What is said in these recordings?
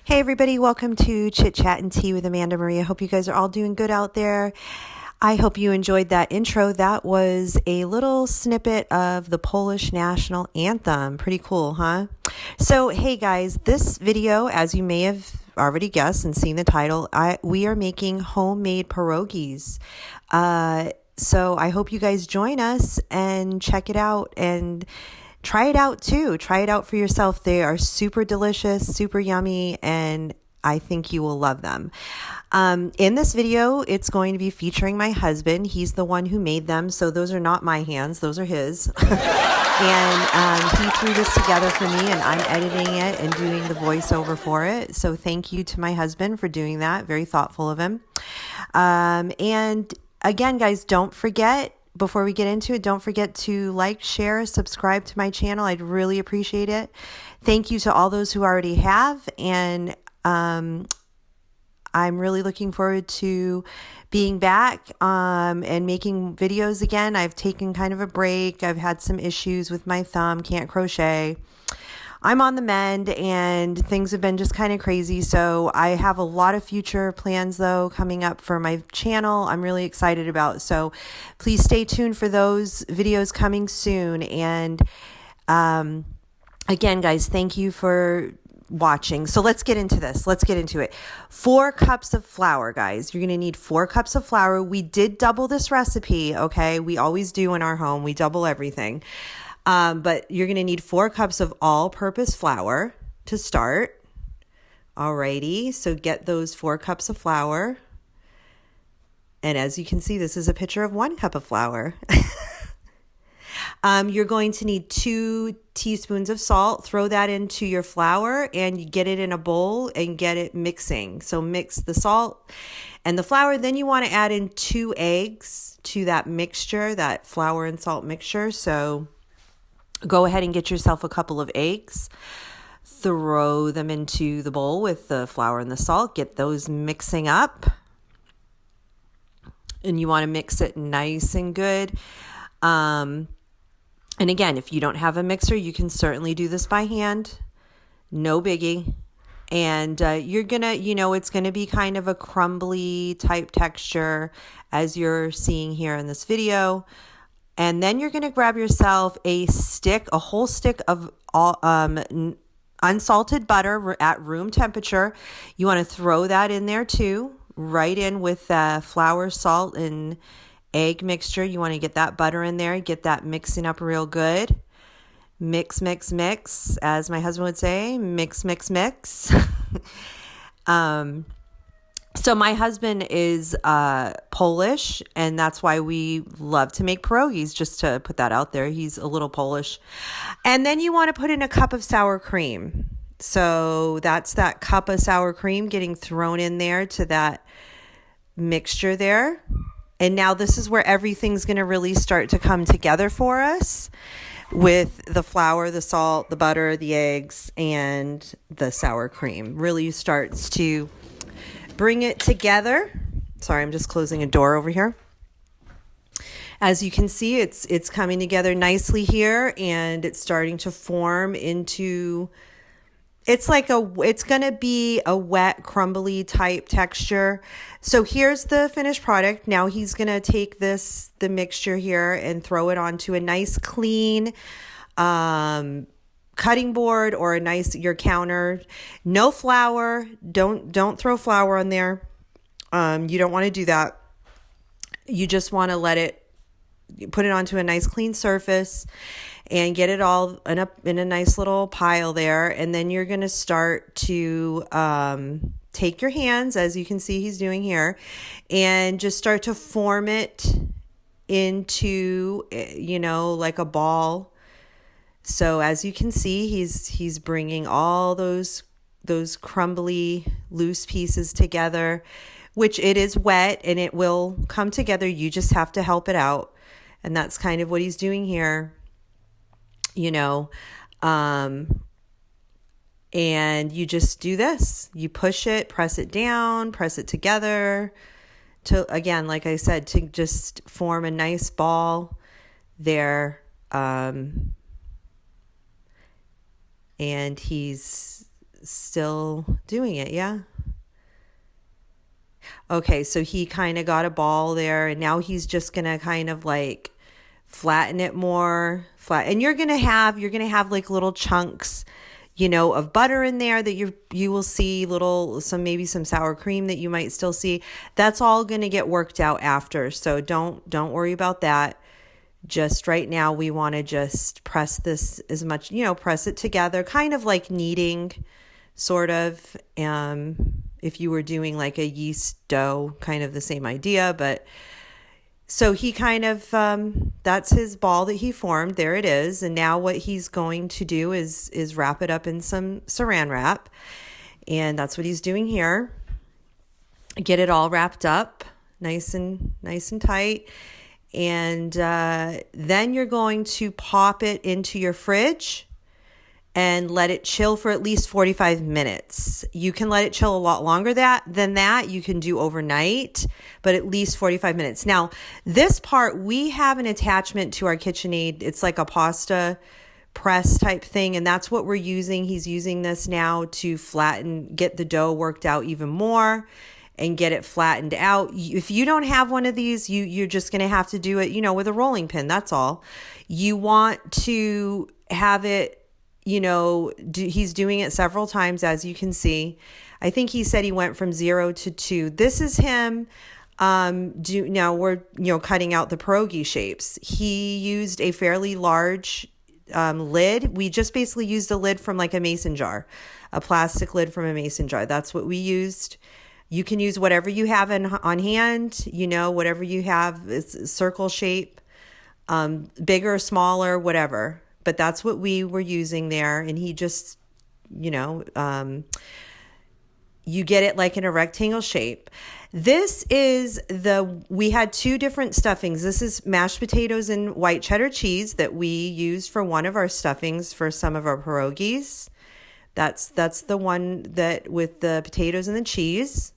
Hey everybody, welcome to Chit Chat and Tea with Amanda Marie. I hope you guys are all doing good out there. I hope you enjoyed that intro. That was a little snippet of the Polish national anthem. Pretty cool, huh? So, hey guys, this video, as you may have already guessed and seen the title, we are making homemade pierogis. So I hope you guys join us and check it out and try it out too. Try it out for yourself. They are super delicious, super yummy, and I think you will love them. In this video, it's going to be featuring my husband. He's the one who made them, so those are not my hands, those are his. And he threw this together for me, and I'm editing it and doing the voiceover for it. So thank you to my husband for doing that. Very thoughtful of him. And again, guys, don't forget, before we get into it, don't forget to like, share, subscribe to my channel. I'd really appreciate it. Thank you to all those who already have. And I'm really looking forward to being back and making videos again. I've taken kind of a break. I've had some issues with my thumb, can't crochet. I'm on the mend and things have been just kind of crazy. So I have a lot of future plans though coming up for my channel. I'm really excited about. So please stay tuned for those videos coming soon. And again, guys, thank you for watching. So let's get into this. Let's get into it. 4 cups of flour, guys. You're going to need 4 cups of flour. We did double this recipe. Okay. We always do in our home. We double everything. But you're going to need 4 cups of all-purpose flour to start. Alrighty, so get those 4 cups of flour. And as you can see, this is a picture of 1 cup of flour. You're going to need 2 teaspoons of salt. Throw that into your flour and you get it in a bowl and get it mixing. So mix the salt and the flour. Then you want to add in 2 eggs to that mixture, that flour and salt mixture. So go ahead and get yourself a couple of eggs. Throw them into the bowl with the flour and the salt. Get those mixing up. And you want to mix it nice and good. And again, if you don't have a mixer, you can certainly do this by hand. No biggie. And you're going to, it's going to be kind of a crumbly type texture as you're seeing here in this video. And then you're going to grab yourself a whole stick of unsalted butter at room temperature. You want to throw that in there too, right in with flour, salt, and egg mixture. You want to get that butter in there, get that mixing up real good. Mix, mix, mix, as my husband would say, mix, mix, mix. So my husband is Polish, and that's why we love to make pierogis, just to put that out there. He's a little Polish. And then you want to put in a cup of sour cream. So that's that cup of sour cream getting thrown in there to that mixture there. And now this is where everything's going to really start to come together for us with the flour, the salt, the butter, the eggs, and the sour cream. Really starts to bring it together. Sorry, I'm just closing a door over here. As you can see, it's coming together nicely here, and it's starting to form into, it's going to be a wet, crumbly type texture. So here's the finished product. Now he's going to take the mixture here and throw it onto a nice clean cutting board or your counter. No flour. Don't throw flour on there. You don't want to do that. You just want to put it onto a nice clean surface and get it all in a nice little pile there. And then you're going to start to take your hands, as you can see he's doing here, and just start to form it into, like a ball. So as you can see, he's bringing all those crumbly, loose pieces together, which it is wet and it will come together. You just have to help it out. And that's kind of what he's doing here, and you just do this. You push it, press it down, press it together to, again, like I said, to just form a nice ball there. And he's still doing it, yeah? Okay, so he kind of got a ball there, and now he's just gonna kind of like flatten it more, and you're gonna have like little chunks, of butter in there that you will see maybe some sour cream that you might still see. That's all gonna get worked out after, so don't worry about that. Just right now, we want to just press this as much, press it together, kind of like kneading, sort of. If you were doing like a yeast dough, kind of the same idea. But so he kind of, that's his ball that he formed. There it is. And now what he's going to do is wrap it up in some saran wrap. And that's what he's doing here. Get it all wrapped up nice and tight. And then you're going to pop it into your fridge and let it chill for at least 45 minutes. You can let it chill a lot longer than that. You can do overnight, but at least 45 minutes. Now, this part, we have an attachment to our KitchenAid. It's like a pasta press type thing, and that's what we're using. He's using this now to get the dough worked out even more and get it flattened out. If you don't have one of these, you're just going to have to do it, with a rolling pin. That's all. You want to have it, he's doing it several times, as you can see. I think he said he went from 0 to 2. This is him. Now we're, cutting out the pierogi shapes. He used a fairly large lid. We just basically used a lid from like a mason jar, a plastic lid from a mason jar. That's what we used. You can use whatever you have on hand, whatever you have. It's circle shape, bigger, smaller, whatever. But that's what we were using there. And he just, you get it like in a rectangle shape. This is we had 2 different stuffings. This is mashed potatoes and white cheddar cheese that we used for one of our stuffings for some of our pierogis. That's the one that with the potatoes and the cheese.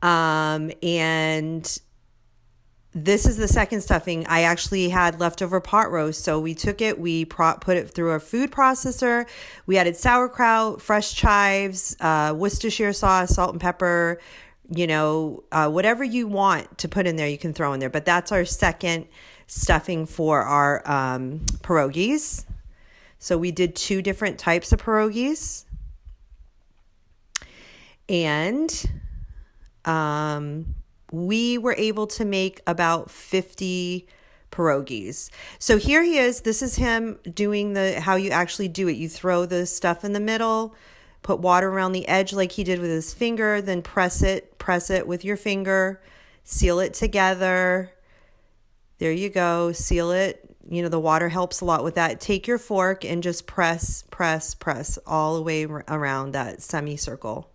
And this is the second stuffing. I actually had leftover pot roast, so we took it, we put it through a food processor. We added sauerkraut, fresh chives, Worcestershire sauce, salt and pepper, whatever you want to put in there, you can throw in there. But that's our second stuffing for our pierogis. So we did 2 different types of pierogis. And we were able to make about 50 pierogis. So here he is. This is him doing how you actually do it. You throw the stuff in the middle, put water around the edge like he did with his finger, then press it with your finger, seal it together. There you go. Seal it. The water helps a lot with that. Take your fork and just press all the way around that semicircle.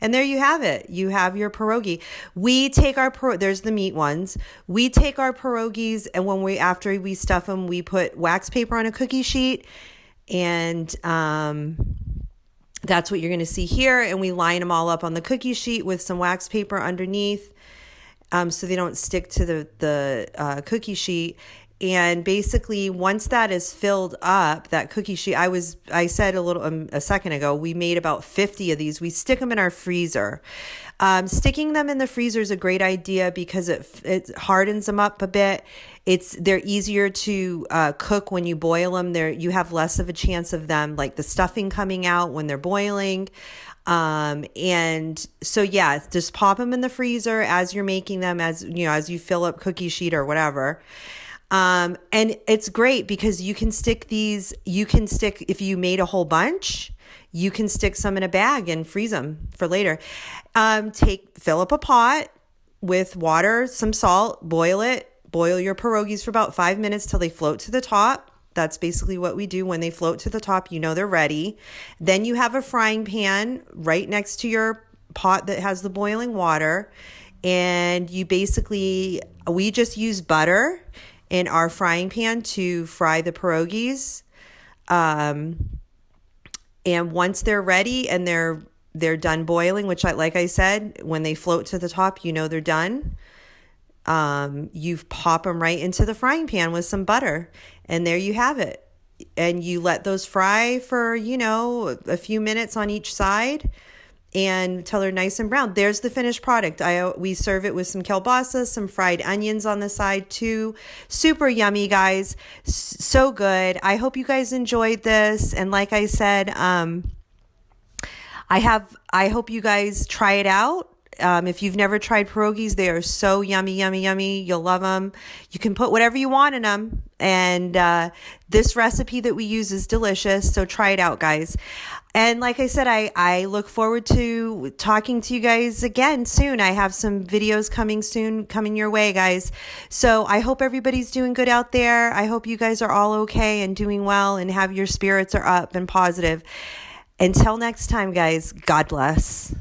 And there you have it. You have your pierogi. We take there's the meat ones. We take our pierogis, and after we stuff them, we put wax paper on a cookie sheet, and that's what you're going to see here. And we line them all up on the cookie sheet with some wax paper underneath, so they don't stick to the cookie sheet. And basically, once that is filled up, that cookie sheet, I said a second ago, we made about 50 of these. We stick them in our freezer. Sticking them in the freezer is a great idea because it hardens them up a bit. They're easier to cook when you boil them. You have less of a chance of them, like the stuffing coming out when they're boiling. And so, yeah, just pop them in the freezer as you're making them, as you fill up cookie sheet or whatever. And it's great because you can stick, if you made a whole bunch, you can stick some in a bag and freeze them for later. Fill up a pot with water, some salt, boil your pierogis for about 5 minutes till they float to the top. That's basically what we do. When they float to the top, they're ready. Then you have a frying pan right next to your pot that has the boiling water. And we just use butter in our frying pan to fry the pierogis. And once they're ready and they're done boiling, which like I said, when they float to the top, they're done. You pop them right into the frying pan with some butter, and there you have it. and you let those fry for, a few minutes on each side and until they're nice and brown. There's the finished product. We serve it with some kielbasa, some fried onions on the side too. Super yummy, guys. So good. I hope you guys enjoyed this. And like I said, I hope you guys try it out. If you've never tried pierogis, they are so yummy, yummy, yummy. You'll love them. You can put whatever you want in them. And this recipe that we use is delicious. So try it out, guys. And like I said, I look forward to talking to you guys again soon. I have some videos coming soon, coming your way, guys. So I hope everybody's doing good out there. I hope you guys are all okay and doing well and have your spirits are up and positive. Until next time, guys, God bless.